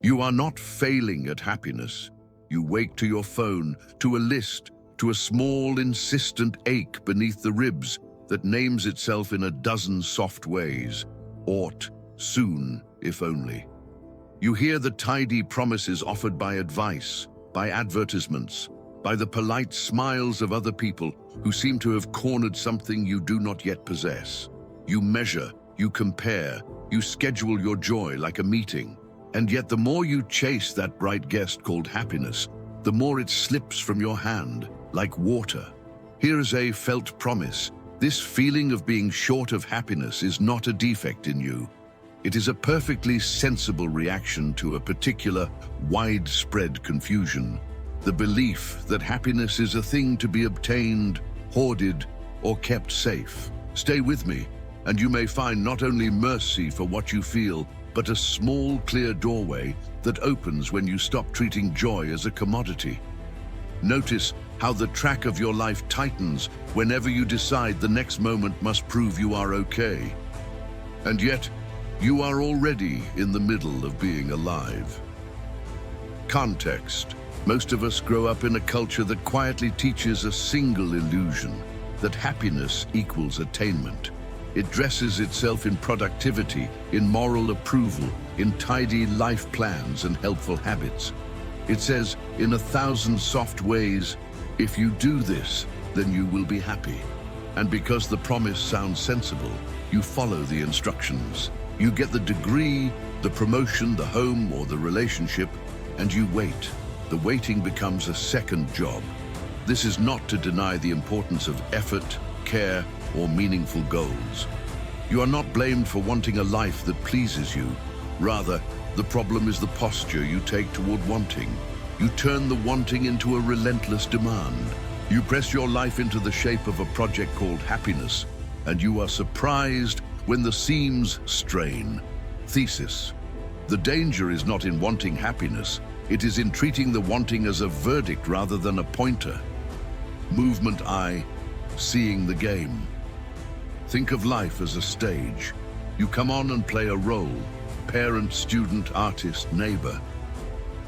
You are not failing at happiness. You wake to your phone, to a list, to a small, insistent ache beneath the ribs that names itself in a dozen soft ways. Ought, soon, if only. You hear the tidy promises offered by advice, by advertisements, by the polite smiles of other people who seem to have cornered something you do not yet possess. You measure, you compare, you schedule your joy like a meeting. And yet the more you chase that bright guest called happiness, the more it slips from your hand, like water. Here is a felt promise. This feeling of being short of happiness is not a defect in you. It is a perfectly sensible reaction to a particular widespread confusion. The belief that happiness is a thing to be obtained, hoarded, or kept safe. Stay with me, and you may find not only mercy for what you feel, but a small, clear doorway that opens when you stop treating joy as a commodity. Notice how the track of your life tightens whenever you decide the next moment must prove you are okay. And yet, you are already in the middle of being alive. Context. Most of us grow up in a culture that quietly teaches a single illusion, that happiness equals attainment. It dresses itself in productivity, in moral approval, in tidy life plans and helpful habits. It says, in 1,000 soft ways, if you do this, then you will be happy. And because the promise sounds sensible, you follow the instructions. You get the degree, the promotion, the home, or the relationship, and you wait. The waiting becomes a second job. This is not to deny the importance of effort, care, or meaningful goals. You are not blamed for wanting a life that pleases you. Rather, the problem is the posture you take toward wanting. You turn the wanting into a relentless demand. You press your life into the shape of a project called happiness, and you are surprised when the seams strain. Thesis. The danger is not in wanting happiness. It is in treating the wanting as a verdict rather than a pointer. Movement I, seeing the game. Think of life as a stage. You come on and play a role, parent, student, artist, neighbor.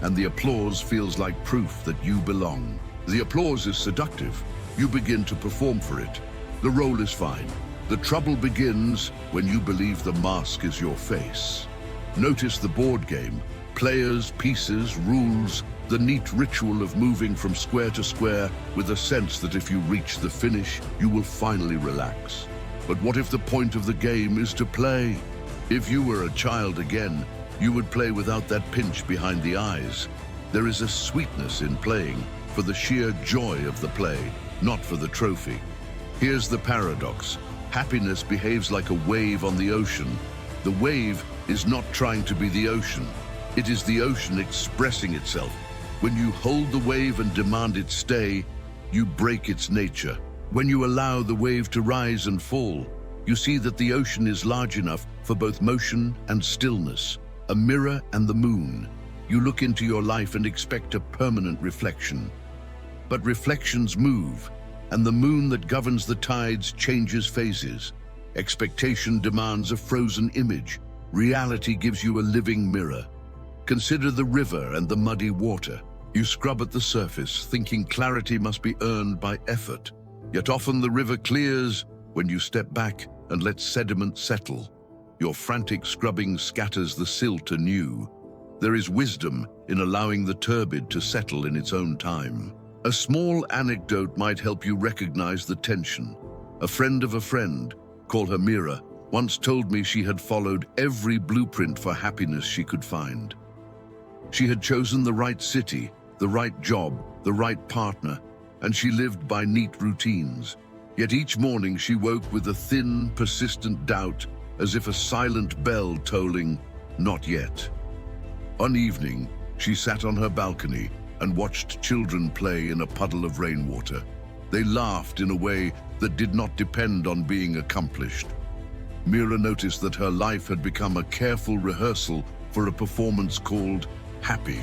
And the applause feels like proof that you belong. The applause is seductive. You begin to perform for it. The role is fine. The trouble begins when you believe the mask is your face. Notice the board game. Players, pieces, rules, the neat ritual of moving from square to square with a sense that if you reach the finish, you will finally relax. But what if the point of the game is to play? If you were a child again, you would play without that pinch behind the eyes. There is a sweetness in playing for the sheer joy of the play, not for the trophy. Here's the paradox. Happiness behaves like a wave on the ocean. The wave is not trying to be the ocean. It is the ocean expressing itself. When you hold the wave and demand it stay, you break its nature. When you allow the wave to rise and fall, you see that the ocean is large enough for both motion and stillness, a mirror and the moon. You look into your life and expect a permanent reflection. But reflections move, and the moon that governs the tides changes phases. Expectation demands a frozen image. Reality gives you a living mirror. Consider the river and the muddy water. You scrub at the surface, thinking clarity must be earned by effort. Yet often the river clears when you step back and let sediment settle. Your frantic scrubbing scatters the silt anew. There is wisdom in allowing the turbid to settle in its own time. A small anecdote might help you recognize the tension. A friend of a friend, call her Mira, once told me she had followed every blueprint for happiness she could find. She had chosen the right city, the right job, the right partner, and she lived by neat routines. Yet each morning she woke with a thin, persistent doubt, as if a silent bell tolling, "Not yet." One evening, she sat on her balcony and watched children play in a puddle of rainwater. They laughed in a way that did not depend on being accomplished. Mira noticed that her life had become a careful rehearsal for a performance called Happy.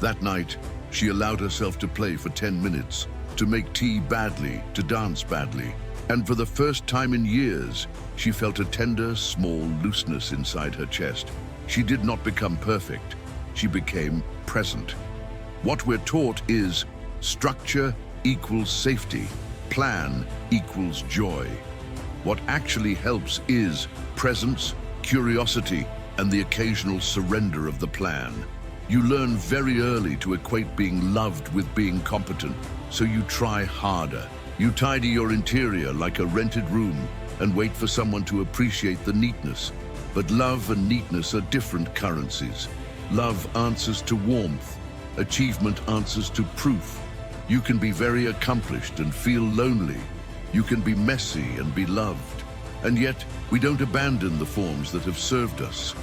That night, she allowed herself to play for 10 minutes, to make tea badly, to dance badly. And for the first time in years, she felt a tender, small looseness inside her chest. She did not become perfect. she became present. What we're taught is structure equals safety, plan equals joy. What actually helps is presence, curiosity, and the occasional surrender of the plan. You learn very early to equate being loved with being competent, so you try harder. You tidy your interior like a rented room and wait for someone to appreciate the neatness. But love and neatness are different currencies. Love answers to warmth. Achievement answers to proof. You can be very accomplished and feel lonely. You can be messy and be loved. And yet, we don't abandon the forms that have served us.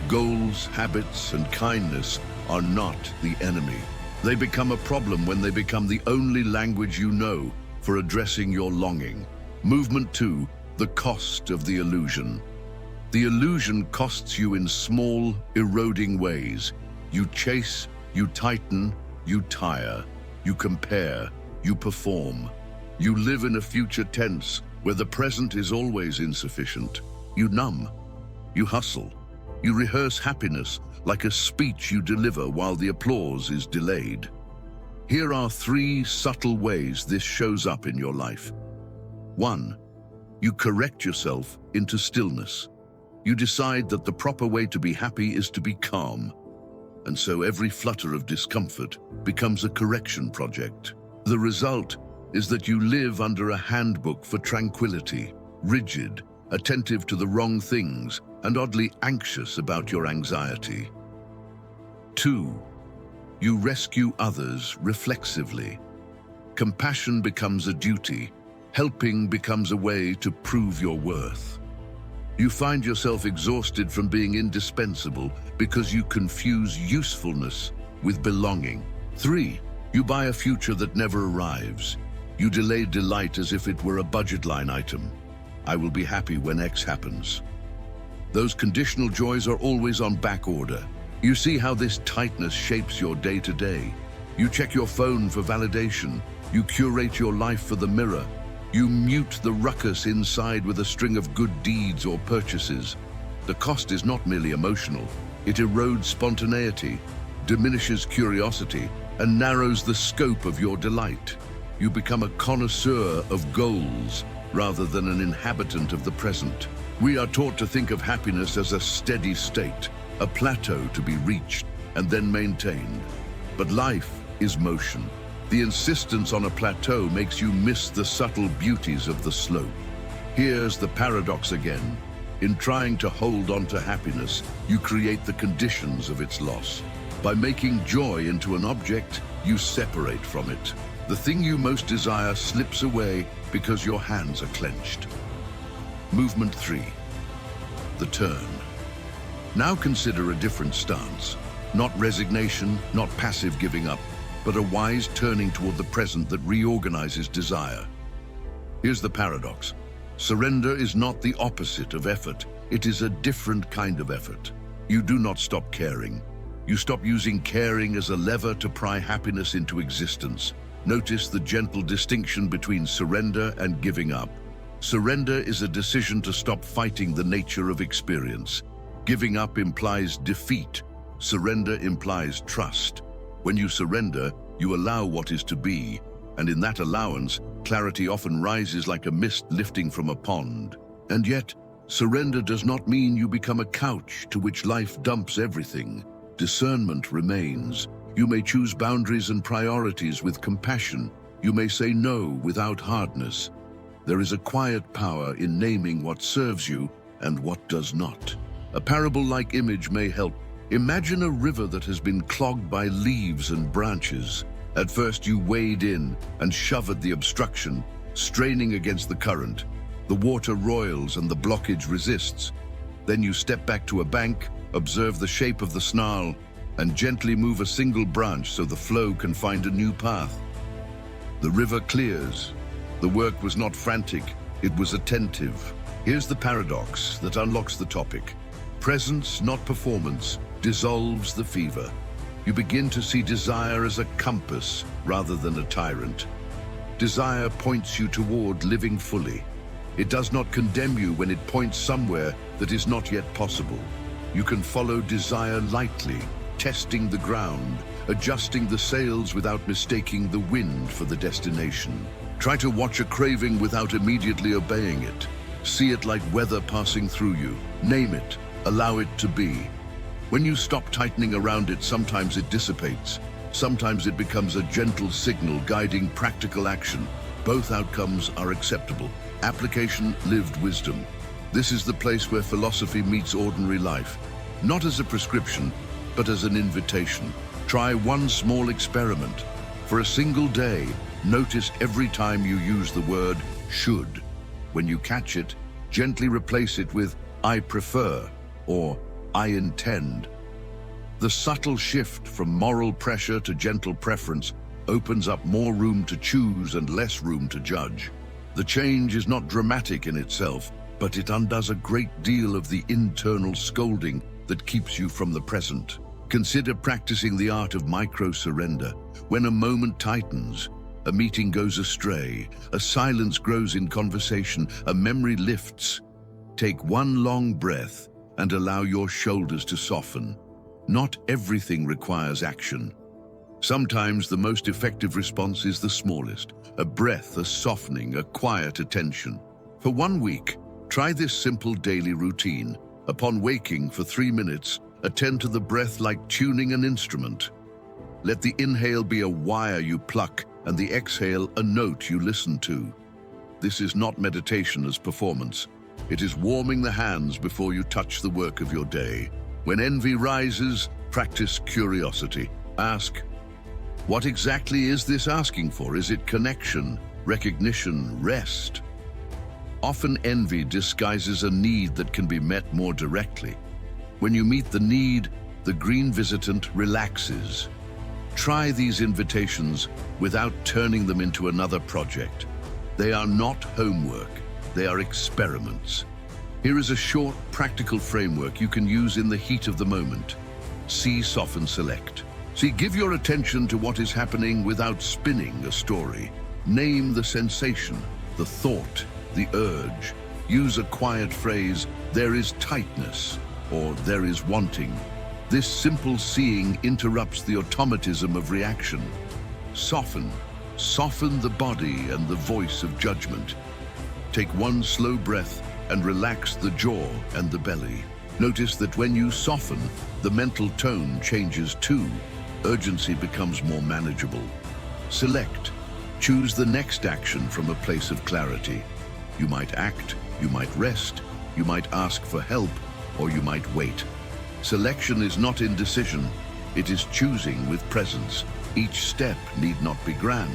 Goals, habits, and kindness are not the enemy. They become a problem when they become the only language you know for addressing your longing. Movement 2, the cost of the illusion. The illusion costs you in small, eroding ways. You chase, you tighten, you tire, you compare, you perform. You live in a future tense where the present is always insufficient. You numb, you hustle, you rehearse happiness like a speech you deliver while the applause is delayed. Here are 3 subtle ways this shows up in your life. 1. You correct yourself into stillness. You decide that the proper way to be happy is to be calm, and so every flutter of discomfort becomes a correction project. The result is that you live under a handbook for tranquility, rigid, attentive to the wrong things, and oddly anxious about your anxiety. 2. You rescue others reflexively. Compassion becomes a duty. Helping becomes a way to prove your worth. You find yourself exhausted from being indispensable because you confuse usefulness with belonging. 3. You buy a future that never arrives. You delay delight as if it were a budget line item. I will be happy when X happens. Those conditional joys are always on back order. You see how this tightness shapes your day-to-day. You check your phone for validation. You curate your life for the mirror. You mute the ruckus inside with a string of good deeds or purchases. The cost is not merely emotional. It erodes spontaneity, diminishes curiosity, and narrows the scope of your delight. You become a connoisseur of goals rather than an inhabitant of the present. We are taught to think of happiness as a steady state, a plateau to be reached and then maintained. But life is motion. The insistence on a plateau makes you miss the subtle beauties of the slope. Here's the paradox again. In trying to hold on to happiness, you create the conditions of its loss. By making joy into an object, you separate from it. The thing you most desire slips away because your hands are clenched. Movement 3. The turn. Now consider a different stance. Not resignation, not passive giving up, but a wise turning toward the present that reorganizes desire. Here's the paradox. Surrender is not the opposite of effort. It is a different kind of effort. You do not stop caring. You stop using caring as a lever to pry happiness into existence. Notice the gentle distinction between surrender and giving up. Surrender is a decision to stop fighting the nature of experience. Giving up implies defeat. Surrender implies trust. When you surrender, you allow what is to be, and in that allowance, clarity often rises like a mist lifting from a pond. And yet, surrender does not mean you become a couch to which life dumps everything. Discernment remains. You may choose boundaries and priorities with compassion. You may say no without hardness. There is a quiet power in naming what serves you and what does not. A parable-like image may help. Imagine a river that has been clogged by leaves and branches. At first you wade in and shove at the obstruction, straining against the current. The water roils and the blockage resists. Then you step back to a bank, observe the shape of the snarl, and gently move a single branch so the flow can find a new path. The river clears. The work was not frantic, it was attentive. Here's the paradox that unlocks the topic. Presence, not performance, dissolves the fever. You begin to see desire as a compass rather than a tyrant. Desire points you toward living fully. It does not condemn you when it points somewhere that is not yet possible. You can follow desire lightly, testing the ground, adjusting the sails without mistaking the wind for the destination. Try to watch a craving without immediately obeying it. See it like weather passing through you. Name it. Allow it to be. When you stop tightening around it, sometimes it dissipates. Sometimes it becomes a gentle signal guiding practical action. Both outcomes are acceptable. Application, lived wisdom. This is the place where philosophy meets ordinary life. Not as a prescription, but as an invitation. Try one small experiment. For a single day, notice every time you use the word should. When you catch it, gently replace it with I prefer or I intend. The subtle shift from moral pressure to gentle preference opens up more room to choose and less room to judge. The change is not dramatic in itself, but it undoes a great deal of the internal scolding that keeps you from the present. Consider practicing the art of micro-surrender. When a moment tightens, a meeting goes astray, a silence grows in conversation, a memory lifts. Take one long breath and allow your shoulders to soften. Not everything requires action. Sometimes the most effective response is the smallest, a breath, a softening, a quiet attention. For 1 week, try this simple daily routine. Upon waking for 3 minutes, attend to the breath like tuning an instrument. Let the inhale be a wire you pluck and the exhale a note you listen to. This is not meditation as performance. It is warming the hands before you touch the work of your day. When envy rises, practice curiosity. Ask, what exactly is this asking for? Is it connection, recognition, rest? Often envy disguises a need that can be met more directly. When you meet the need, the green visitant relaxes. Try these invitations without turning them into another project. They are not homework, they are experiments. Here is a short, practical framework you can use in the heat of the moment. See, soften, select. See, give your attention to what is happening without spinning a story. Name the sensation, the thought, the urge. Use a quiet phrase, there is tightness, or there is wanting. This simple seeing interrupts the automatism of reaction. Soften. Soften the body and the voice of judgment. Take one slow breath and relax the jaw and the belly. Notice that when you soften, the mental tone changes too. Urgency becomes more manageable. Select. Choose the next action from a place of clarity. You might act, you might rest, you might ask for help, or you might wait. Selection is not indecision, it is choosing with presence. Each step need not be grand.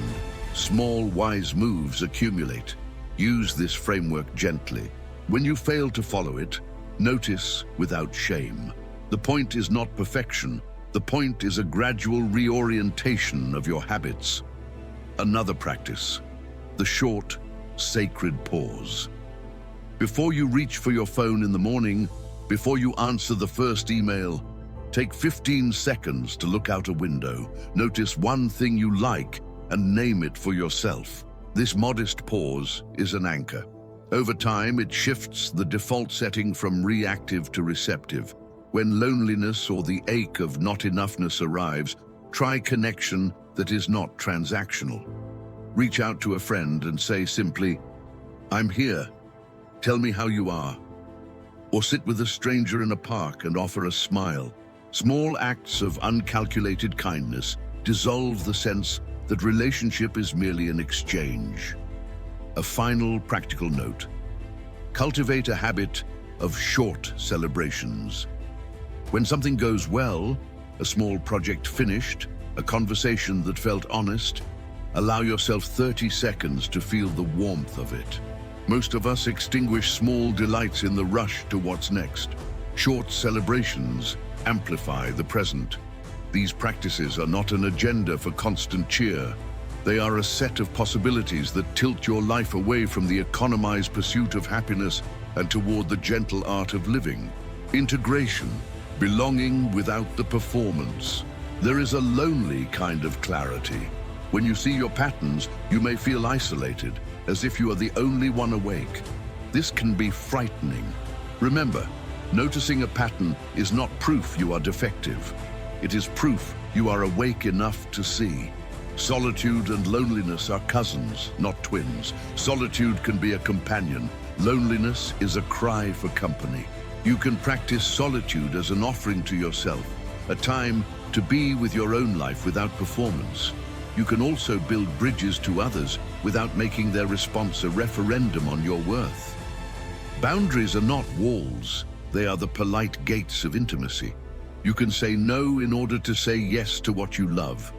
Small, wise moves accumulate. Use this framework gently. When you fail to follow it, notice without shame. The point is not perfection. The point is a gradual reorientation of your habits. Another practice, the short, sacred pause. Before you reach for your phone in the morning, before you answer the first email, take 15 seconds to look out a window. Notice one thing you like and name it for yourself. This modest pause is an anchor. Over time, it shifts the default setting from reactive to receptive. When loneliness or the ache of not enoughness arrives, try connection that is not transactional. Reach out to a friend and say simply, I'm here. Tell me how you are. Or sit with a stranger in a park and offer a smile. Small acts of uncalculated kindness dissolve the sense that relationship is merely an exchange. A final practical note. Cultivate a habit of short celebrations. When something goes well, a small project finished, a conversation that felt honest, allow yourself 30 seconds to feel the warmth of it. Most of us extinguish small delights in the rush to what's next. Short celebrations amplify the present. These practices are not an agenda for constant cheer. They are a set of possibilities that tilt your life away from the economized pursuit of happiness and toward the gentle art of living. Integration, belonging without the performance. There is a lonely kind of clarity. When you see your patterns, you may feel isolated, as if you are the only one awake. This can be frightening. Remember, noticing a pattern is not proof you are defective. It is proof you are awake enough to see. Solitude and loneliness are cousins, not twins. Solitude can be a companion. Loneliness is a cry for company. You can practice solitude as an offering to yourself, a time to be with your own life without performance. You can also build bridges to others without making their response a referendum on your worth. Boundaries are not walls. They are the polite gates of intimacy. You can say no in order to say yes to what you love.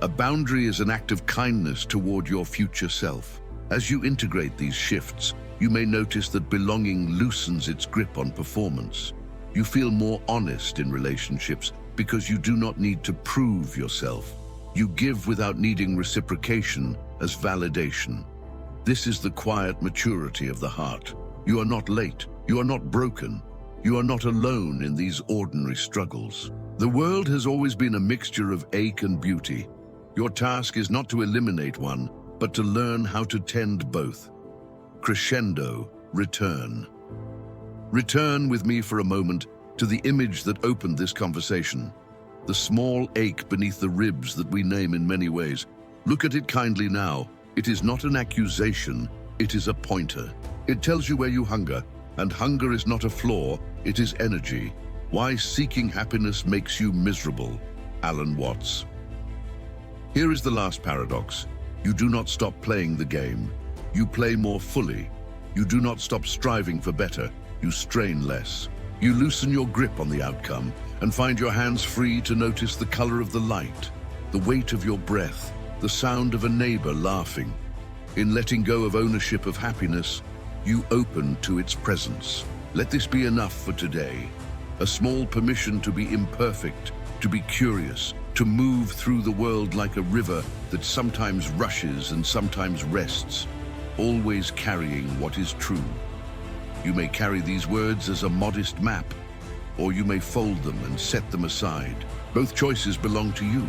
A boundary is an act of kindness toward your future self. As you integrate these shifts, you may notice that belonging loosens its grip on performance. You feel more honest in relationships because you do not need to prove yourself. You give without needing reciprocation as validation. This is the quiet maturity of the heart. You are not late. You are not broken. You are not alone in these ordinary struggles. The world has always been a mixture of ache and beauty. Your task is not to eliminate one, but to learn how to tend both. Crescendo, return. Return with me for a moment to the image that opened this conversation. The small ache beneath the ribs that we name in many ways. Look at it kindly now. It is not an accusation, it is a pointer. It tells you where you hunger, and hunger is not a flaw, it is energy. Why seeking happiness makes you miserable. Alan Watts. Here is the last paradox. You do not stop playing the game. You play more fully. You do not stop striving for better. You strain less. You loosen your grip on the outcome and find your hands free to notice the color of the light, the weight of your breath, the sound of a neighbor laughing. In letting go of ownership of happiness, you open to its presence. Let this be enough for today. A small permission to be imperfect, to be curious, to move through the world like a river that sometimes rushes and sometimes rests, always carrying what is true. You may carry these words as a modest map, or you may fold them and set them aside. Both choices belong to you.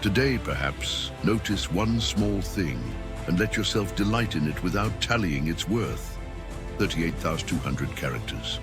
Today, perhaps, notice one small thing and let yourself delight in it without tallying its worth. 38,200 characters.